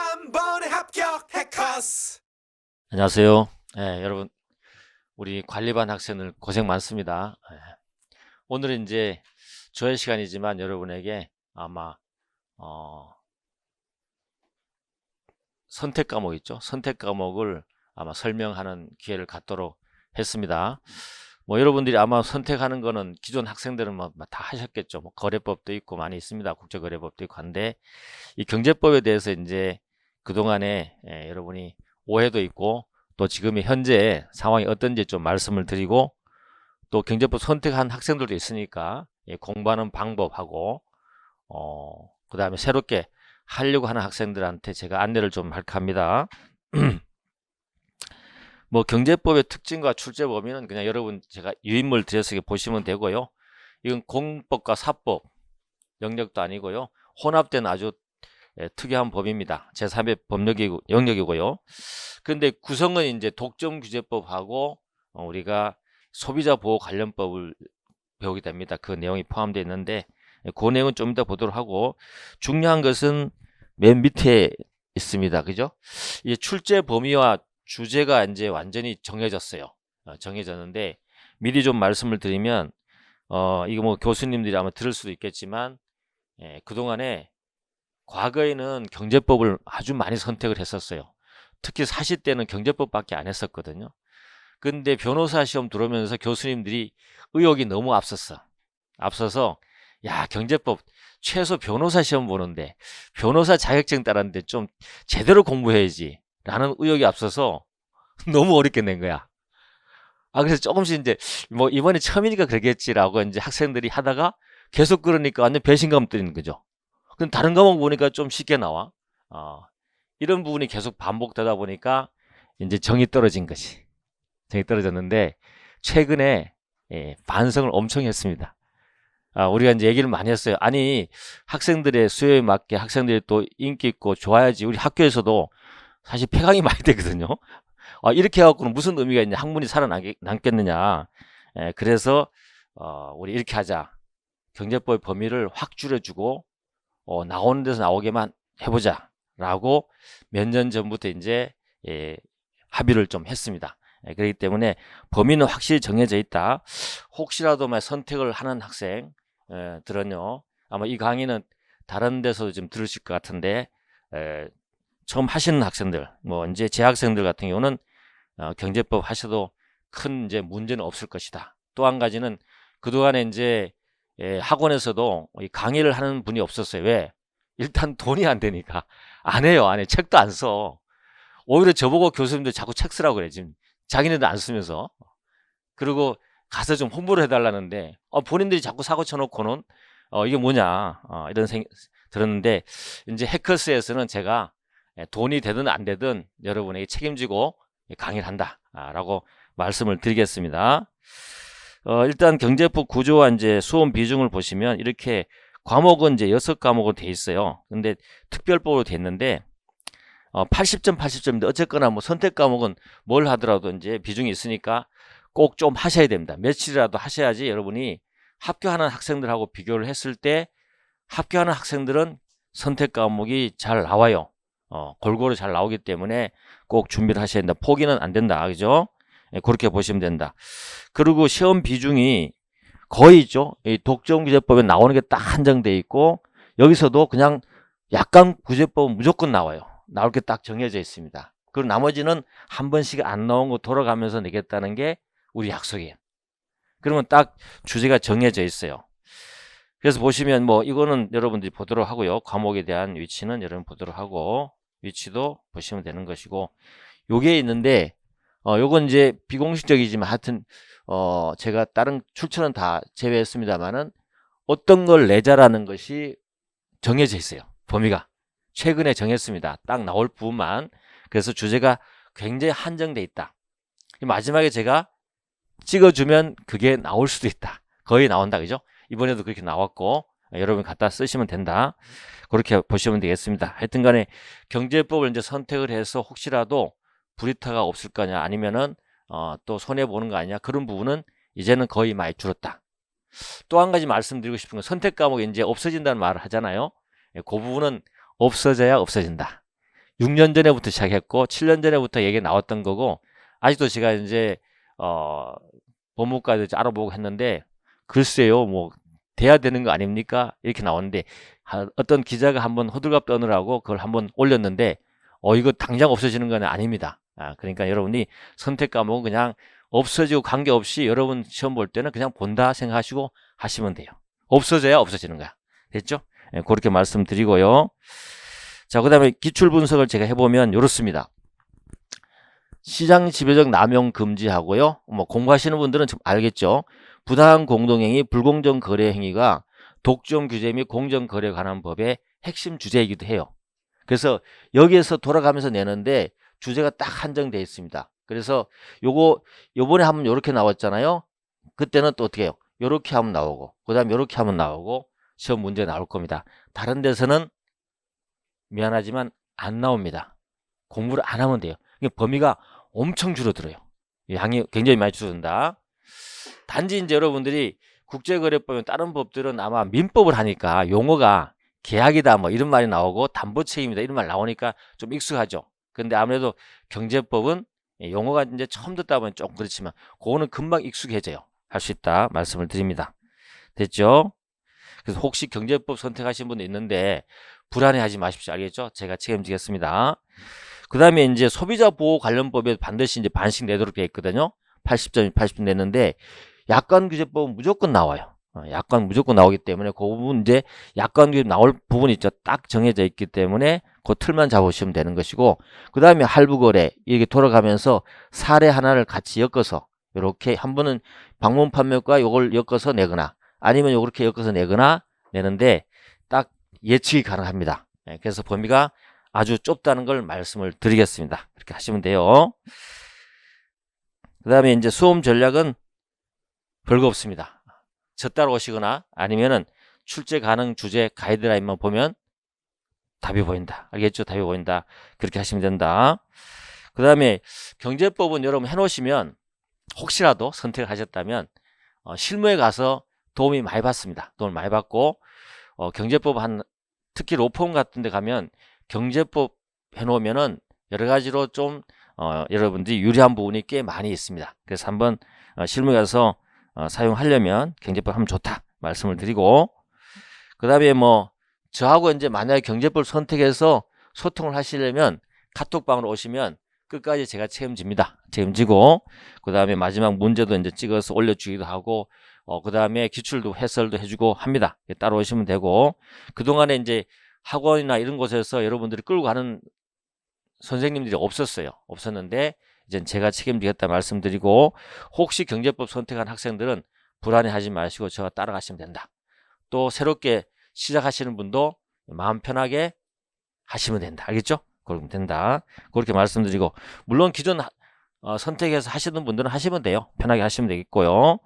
한 번에 합격 해커스. 안녕하세요. 여러분, 우리 관리반 학생들 고생 많습니다. 오늘은 이제 저의 시간이지만 여러분에게 아마 선택 과목 있죠? 선택 과목을 아마 설명하는 기회를 갖도록 했습니다. 뭐 여러분들이 아마 선택하는 거는 기존 학생들은 뭐 다 하셨겠죠. 뭐 거래법도 있고 많이 있습니다. 국제거래법도 있고 한데 이 경제법에 대해서 이제 그동안에 여러분이 오해도 있고 또 지금의 현재 상황이 어떤지 좀 말씀을 드리고 또 경제법 선택한 학생들도 있으니까 공부하는 방법하고 그 다음에 새롭게 하려고 하는 학생들한테 제가 안내를 좀 할까 합니다. 뭐 경제법의 특징과 출제 범위는 그냥 여러분 제가 유인물 드려서 보시면 되고요. 이건 공법과 사법 영역도 아니고요. 혼합된 아주 특이한 법입니다. 제3의 영역이고요. 그런데 구성은 이제 독점규제법하고 우리가 소비자보호 관련법을 배우게 됩니다. 그 내용이 포함되어 있는데 그 내용은 좀 이따 보도록 하고 중요한 것은 맨 밑에 있습니다. 그죠? 이 출제 범위와 주제가 이제 완전히 정해졌어요. 정해졌는데 미리 좀 말씀을 드리면 이거 뭐 교수님들이 아마 들을 수도 있겠지만 그동안에 과거에는 경제법을 아주 많이 선택을 했었어요. 특히 40대는 경제법밖에 안 했었거든요. 근데 변호사 시험 들어오면서 교수님들이 의욕이 너무 앞서서 야 경제법 최소 변호사 시험 보는데 변호사 자격증 따랐는데 좀 제대로 공부해야지 라는 의욕이 앞서서 너무 어렵게 낸 거야. 그래서 조금씩 이제 뭐 이번에 처음이니까 그러겠지라고 이제 학생들이 하다가 계속 그러니까 완전 배신감 들이는 거죠. 그럼 다른 과목 보니까 좀 쉽게 나와. 이런 부분이 계속 반복되다 보니까 이제 정이 떨어진 것이. 정이 떨어졌는데 최근에 반성을 엄청 했습니다. 우리가 이제 얘기를 많이 했어요. 아니 학생들의 수요에 맞게 학생들이 또 인기 있고 좋아야지. 우리 학교에서도 사실 폐강이 많이 되거든요. 이렇게 해갖고는 무슨 의미가 있냐. 학문이 살아남겠느냐. 그래서 우리 이렇게 하자. 경제법의 범위를 확 줄여주고 나오는 데서 나오게만 해보자 라고 몇 년 전부터 이제 합의를 좀 했습니다. 그렇기 때문에 범위는 확실히 정해져 있다. 혹시라도 선택을 하는 학생들은요 아마 이 강의는 다른 데서도 좀 들으실 것 같은데 처음 하시는 학생들 뭐 이제 재학생들 같은 경우는 경제법 하셔도 큰 이제 문제는 없을 것이다. 또 한 가지는 그동안에 이제 학원에서도 강의를 하는 분이 없었어요. 왜? 일단 돈이 안 되니까 안 해요. 안 해. 책도 안 써. 오히려 저보고 교수님들 자꾸 책 쓰라고 그래. 지금 자기네들 안 쓰면서. 그리고 가서 좀 홍보를 해달라는데 본인들이 자꾸 사고 쳐놓고는 이게 뭐냐 이런 들었는데 이제 해커스에서는 제가 돈이 되든 안 되든 여러분에게 책임지고 강의를 한다라고 말씀을 드리겠습니다. 일단 경제법 구조와 이제 수험 비중을 보시면 이렇게 과목은 이제 6과목으로 돼 있어요. 근데 특별법으로 돼 있는데 80점 80점인데 어쨌거나 뭐 선택 과목은 뭘 하더라도 이제 비중이 있으니까 꼭 좀 하셔야 됩니다. 며칠이라도 하셔야지 여러분이 합격하는 학생들하고 비교를 했을 때 합격하는 학생들은 선택 과목이 잘 나와요. 골고루 잘 나오기 때문에 꼭 준비를 하셔야 된다. 포기는 안 된다. 그죠? 그렇게 보시면 된다. 그리고 시험 비중이 거의 있죠. 이 독점규제법에 나오는 게 딱 한정돼 있고 여기서도 그냥 약간 구제법은 무조건 나와요. 나올 게 딱 정해져 있습니다. 그리고 나머지는 한 번씩 안 나온 거 돌아가면서 내겠다는 게 우리 약속이에요. 그러면 딱 주제가 정해져 있어요. 그래서 보시면 뭐 이거는 여러분들이 보도록 하고요. 과목에 대한 위치는 여러분 보도록 하고 위치도 보시면 되는 것이고 요게 있는데 요건 이제 비공식적이지만 하여튼 제가 다른 출처는 다 제외했습니다만은 어떤 걸 내자라는 것이 정해져 있어요. 범위가 최근에 정했습니다. 딱 나올 부분만. 그래서 주제가 굉장히 한정돼 있다. 마지막에 제가 찍어주면 그게 나올 수도 있다. 거의 나온다. 그죠? 이번에도 그렇게 나왔고 여러분 갖다 쓰시면 된다. 그렇게 보시면 되겠습니다. 하여튼 간에 경제법을 이제 선택을 해서 혹시라도 불이타가 없을 거냐 아니면은 또 손해보는 거 아니냐 그런 부분은 이제는 거의 많이 줄었다. 또 한 가지 말씀드리고 싶은 건 선택 과목이 이제 없어진다는 말을 하잖아요. 그 부분은 없어져야 없어진다. 6년 전에부터 시작했고 7년 전에부터 얘기 나왔던 거고 아직도 제가 이제 법무과도 알아보고 했는데 글쎄요 뭐 돼야 되는 거 아닙니까? 이렇게 나오는데 어떤 기자가 한번 호들갑 떠느라고 그걸 한번 올렸는데 이거 당장 없어지는 건 아닙니다. 그러니까 여러분이 선택 과목은 그냥 없어지고 관계없이 여러분 시험 볼 때는 그냥 본다 생각하시고 하시면 돼요. 없어져야 없어지는 거야. 됐죠? 예, 그렇게 말씀드리고요. 자, 그 다음에 기출 분석을 제가 해보면 이렇습니다. 시장 지배적 남용 금지하고요. 뭐 공부하시는 분들은 좀 알겠죠. 부당한 공동행위, 불공정 거래 행위가 독점 규제 및 공정 거래에 관한 법의 핵심 주제이기도 해요. 그래서 여기에서 돌아가면서 내는데 주제가 딱 한정되어 있습니다. 그래서 요번에 하면 요렇게 나왔잖아요. 그때는 또 어떻게 해요? 요렇게 하면 나오고 그다음에 요렇게 하면 나오고 시험 문제 나올 겁니다. 다른 데서는 미안하지만 안 나옵니다. 공부를 안 하면 돼요. 범위가 엄청 줄어들어요. 양이 굉장히 많이 줄어든다. 단지 이제 여러분들이 국제거래법은 다른 법들은 아마 민법을 하니까 용어가 계약이다 뭐 이런 말이 나오고 담보책임이다 이런 말 나오니까 좀 익숙하죠. 근데 아무래도 경제법은 용어가 이제 처음 듣다 보면 좀 그렇지만 그거는 금방 익숙해져요. 할 수 있다 말씀을 드립니다. 됐죠? 그래서 혹시 경제법 선택하신 분도 있는데 불안해하지 마십시오. 알겠죠? 제가 책임지겠습니다. 그 다음에 이제 소비자 보호 관련법에 반드시 이제 반씩 내도록 되어 있거든요. 80점, 80점 냈는데 약관 규제법은 무조건 나와요. 약관 무조건 나오기 때문에 그 부분 이제 약관 규제 나올 부분이 있죠. 딱 정해져 있기 때문에 그 틀만 잡으시면 되는 것이고 그 다음에 할부거래 이렇게 돌아가면서 사례 하나를 같이 엮어서 이렇게 한 번은 방문 판매과 이걸 엮어서 내거나 아니면 이렇게 엮어서 내거나 내는데 딱 예측이 가능합니다. 그래서 범위가 아주 좁다는 걸 말씀을 드리겠습니다. 그렇게 하시면 돼요. 그 다음에 이제 수험 전략은 별거 없습니다. 저 따라오시거나 아니면은 출제 가능 주제 가이드라인만 보면 답이 보인다. 알겠죠? 답이 보인다. 그렇게 하시면 된다. 그 다음에 경제법은 여러분 해놓으시면 혹시라도 선택을 하셨다면 실무에 가서 도움이 많이 받습니다. 도움을 많이 받고 경제법 특히 로펌 같은 데 가면 경제법 해놓으면은 여러 가지로 좀 여러분들이 유리한 부분이 꽤 많이 있습니다. 그래서 한번 실무에 가서 사용하려면 경제법 하면 좋다 말씀을 드리고 그 다음에 뭐 저하고 이제 만약에 경제법 선택해서 소통을 하시려면 카톡방으로 오시면 끝까지 제가 책임집니다. 책임지고 그 다음에 마지막 문제도 이제 찍어서 올려주기도 하고 그 다음에 기출도 해설도 해주고 합니다. 따로 오시면 되고 그동안에 이제 학원이나 이런 곳에서 여러분들이 끌고 가는 선생님들이 없었는데 이제 제가 책임지겠다 말씀드리고 혹시 경제법 선택한 학생들은 불안해하지 마시고 저와 따라가시면 된다. 또 새롭게 시작하시는 분도 마음 편하게 하시면 된다. 알겠죠? 그러면 된다. 그렇게 말씀드리고 물론 기존 선택해서 하시는 분들은 하시면 돼요. 편하게 하시면 되겠고요.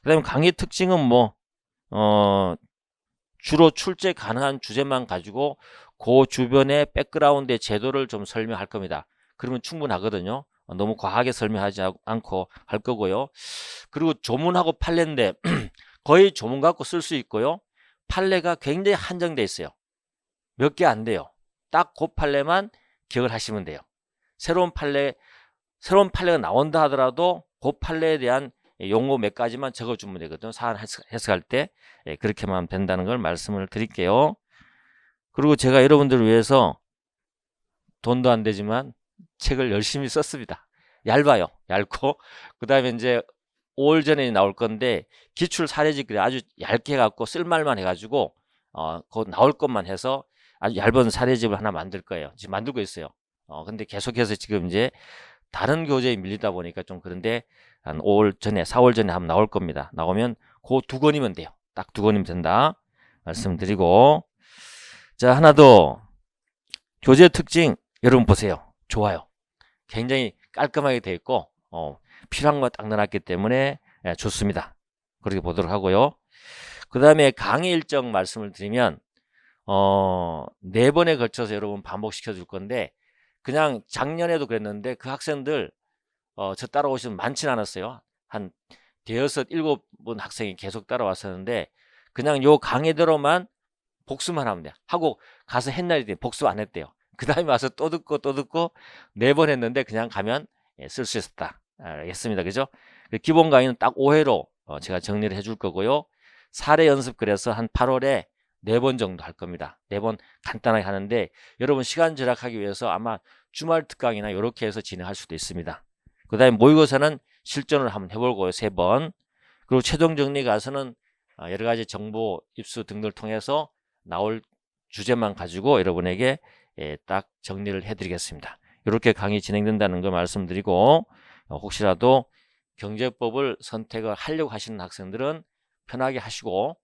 그 다음에 강의 특징은 뭐 주로 출제 가능한 주제만 가지고 그 주변의 백그라운드의 제도를 좀 설명할 겁니다. 그러면 충분하거든요. 너무 과하게 설명하지 않고 할 거고요. 그리고 조문하고 판례인데 거의 조문 갖고 쓸 수 있고요. 판례가 굉장히 한정돼 있어요. 몇 개 안 돼요. 딱 그 판례만 기억을 하시면 돼요. 새로운 판례가 나온다 하더라도 그 판례에 대한 용어 몇 가지만 적어주면 되거든요. 사안 해석할 때 그렇게만 하면 된다는 걸 말씀을 드릴게요. 그리고 제가 여러분들을 위해서 돈도 안 되지만 책을 열심히 썼습니다. 얇아요. 얇고 그 다음에 이제 5월 전에 나올 건데 기출 사례집 아주 얇게 해갖고 쓸말만 해가지고 곧 나올 것만 해서 아주 얇은 사례집을 하나 만들 거예요. 지금 만들고 있어요. 근데 계속해서 지금 이제 다른 교재에 밀리다 보니까 좀 그런데 한 5월 전에 4월 전에 한번 나올 겁니다. 나오면 그 2권이면 돼요. 딱 2권이면 된다 말씀드리고 자 하나 더 교재 특징 여러분 보세요. 좋아요. 굉장히 깔끔하게 되어 있고 필요한 거 딱 넣어놨기 때문에 좋습니다. 그렇게 보도록 하고요. 그 다음에 강의 일정 말씀을 드리면 4번에 걸쳐서 여러분 반복시켜 줄 건데 그냥 작년에도 그랬는데 그 학생들 저 따라오시면 많진 않았어요. 한 대여섯 7분 학생이 계속 따라왔었는데 그냥 요 강의대로만 복습만 하면 돼요. 하고 가서 했날이 복습 안 했대요. 그 다음에 와서 또 듣고 또 듣고 4번 했는데 그냥 가면 쓸 수 있었다. 알겠습니다. 그죠? 기본 강의는 딱 5회로 제가 정리를 해줄 거고요. 사례 연습 그래서 한 8월에 4번 정도 할 겁니다. 4번 간단하게 하는데 여러분 시간 절약하기 위해서 아마 주말 특강이나 이렇게 해서 진행할 수도 있습니다. 그 다음에 모의고사는 실전을 한번 해보고요. 3번. 그리고 최종 정리 가서는 여러 가지 정보 입수 등등을 통해서 나올 주제만 가지고 여러분에게 딱 정리를 해드리겠습니다. 이렇게 강의 진행된다는 걸 말씀드리고 혹시라도 경제법을 선택을 하려고 하시는 학생들은 편하게 하시고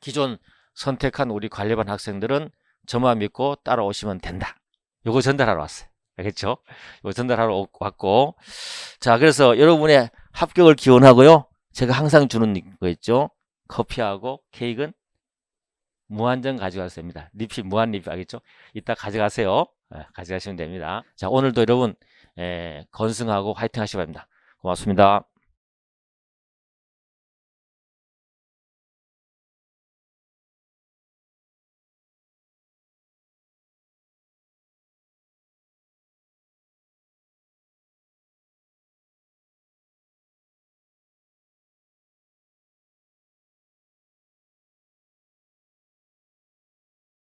기존 선택한 우리 관리반 학생들은 저만 믿고 따라오시면 된다. 요거 전달하러 왔어요. 알겠죠? 요거 전달하러 왔고 자 그래서 여러분의 합격을 기원하고요. 제가 항상 주는 거 있죠. 커피하고 케이크는 무한정 가져가도 됩니다. 리필 무한 리필 알겠죠? 이따 가져가세요. 가져가시면 됩니다. 자 오늘도 여러분 건승하고 화이팅 하시기 바랍니다. 고맙습니다.